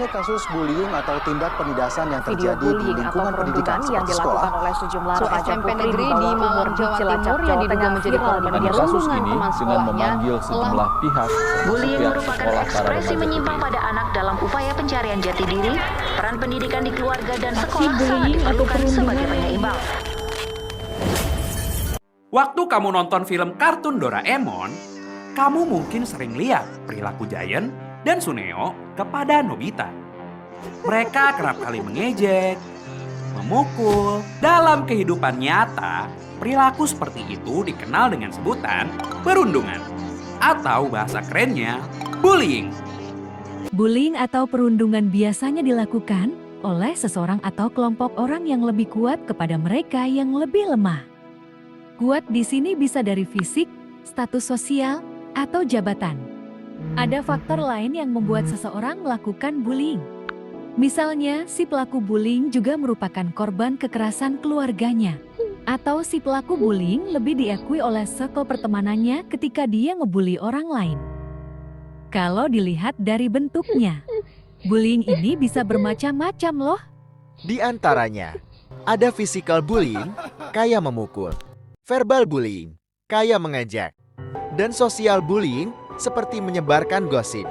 Banyaknya kasus bullying atau tindak penindasan yang Video terjadi di bullying atau lingkungan pendidikan perundungan yang seperti sekolah. dilakukan oleh sejumlah Siswa remaja SMP putri negeri di di bawah umur Malang, di Jawa Cilacap, Timur yang Jawa diduga Tengah menjadi viral korban dan Pada kasus perundungan ini teman dengan sekolahnya memanggil sejumlah pihak termasuk Bullying pihak merupakan sekolah para ekspresi remaja menyimpang putri. pada anak dalam upaya pencarian jati diri. Peran pendidikan di keluarga dan Aksi sekolah sangat bullying atau diperlukan sebagai perundungan. penyeimbang. Waktu kamu nonton film kartun Doraemon, kamu mungkin sering lihat perilaku Giant dan Suneo kepada Nobita. Mereka kerap kali mengejek, memukul. Dalam kehidupan nyata, perilaku seperti itu dikenal dengan sebutan perundungan. Atau bahasa kerennya, bullying. Bullying atau perundungan biasanya dilakukan oleh seseorang atau kelompok orang yang lebih kuat kepada mereka yang lebih lemah. Kuat di sini bisa dari fisik, status sosial, atau jabatan. Ada faktor lain yang membuat seseorang melakukan bullying. Misalnya, si pelaku bullying juga merupakan korban kekerasan keluarganya. Atau si pelaku bullying lebih diakui oleh circle pertemanannya ketika dia ngebully orang lain. Kalau dilihat dari bentuknya, bullying ini bisa bermacam-macam loh. Di antaranya, ada physical bullying, kayak memukul, verbal bullying, kayak mengejek, dan social bullying seperti menyebarkan gosip.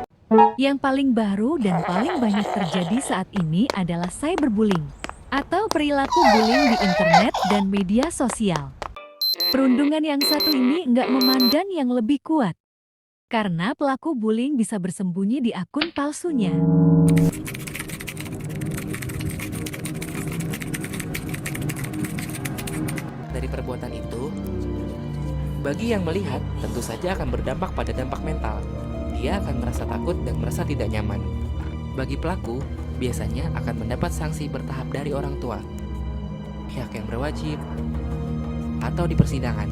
Yang paling baru dan paling banyak terjadi saat ini adalah cyberbullying atau perilaku bullying di internet dan media sosial. Perundungan yang satu ini nggak memandang yang lebih kuat, karena pelaku bullying bisa bersembunyi di akun palsunya. Dari perbuatan itu, bagi yang melihat tentu saja akan berdampak pada dampak mental. Dia akan merasa takut dan merasa tidak nyaman. Bagi pelaku, biasanya akan mendapat sanksi bertahap dari orang tua, pihak yang berwajib, atau di persidangan,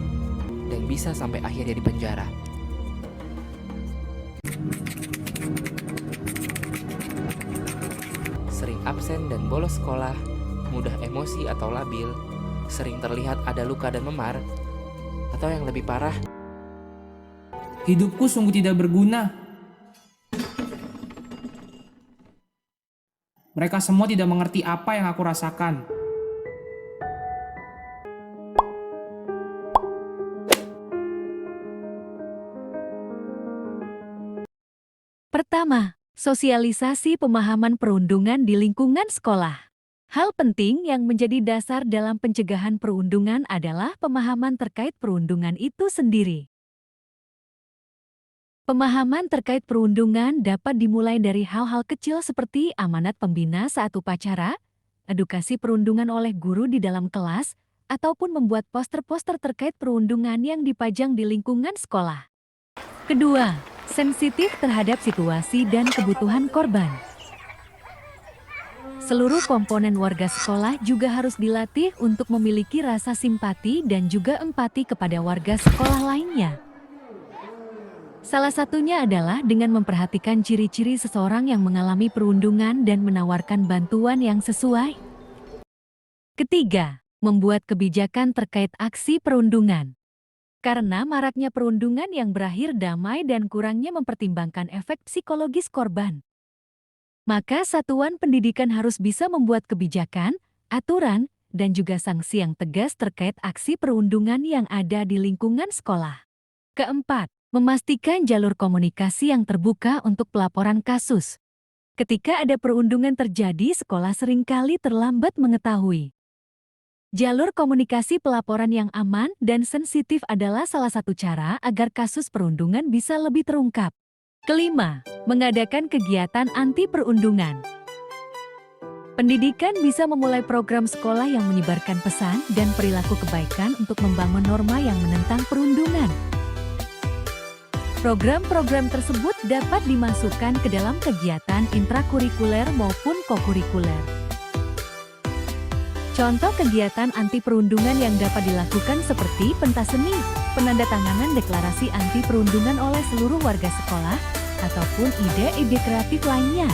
dan bisa sampai akhirnya di penjara. Sering absen dan bolos sekolah, mudah emosi atau labil, sering terlihat ada luka dan memar, atau yang lebih parah, hidupku sungguh tidak berguna. Mereka semua tidak mengerti apa yang aku rasakan. Pertama, sosialisasi pemahaman perundungan di lingkungan sekolah. Hal penting yang menjadi dasar dalam pencegahan perundungan adalah pemahaman terkait perundungan itu sendiri. Pemahaman terkait perundungan dapat dimulai dari hal-hal kecil seperti amanat pembina saat upacara, edukasi perundungan oleh guru di dalam kelas, ataupun membuat poster-poster terkait perundungan yang dipajang di lingkungan sekolah. Kedua, sensitif terhadap situasi dan kebutuhan korban. Seluruh komponen warga sekolah juga harus dilatih untuk memiliki rasa simpati dan juga empati kepada warga sekolah lainnya. Salah satunya adalah dengan memperhatikan ciri-ciri seseorang yang mengalami perundungan dan menawarkan bantuan yang sesuai. Ketiga, membuat kebijakan terkait aksi perundungan. Karena maraknya perundungan yang berakhir damai dan kurangnya mempertimbangkan efek psikologis korban, maka satuan pendidikan harus bisa membuat kebijakan, aturan, dan juga sanksi yang tegas terkait aksi perundungan yang ada di lingkungan sekolah. Keempat, memastikan jalur komunikasi yang terbuka untuk pelaporan kasus. Ketika ada perundungan terjadi, sekolah seringkali terlambat mengetahui. Jalur komunikasi pelaporan yang aman dan sensitif adalah salah satu cara agar kasus perundungan bisa lebih terungkap. Kelima, mengadakan kegiatan anti perundungan. Pendidikan bisa memulai program sekolah yang menyebarkan pesan dan perilaku kebaikan untuk membangun norma yang menentang perundungan. Program-program tersebut dapat dimasukkan ke dalam kegiatan intrakurikuler maupun kokurikuler. Contoh kegiatan anti perundungan yang dapat dilakukan seperti pentas seni, penandatanganan deklarasi anti perundungan oleh seluruh warga sekolah, ataupun ide-ide kreatif lainnya.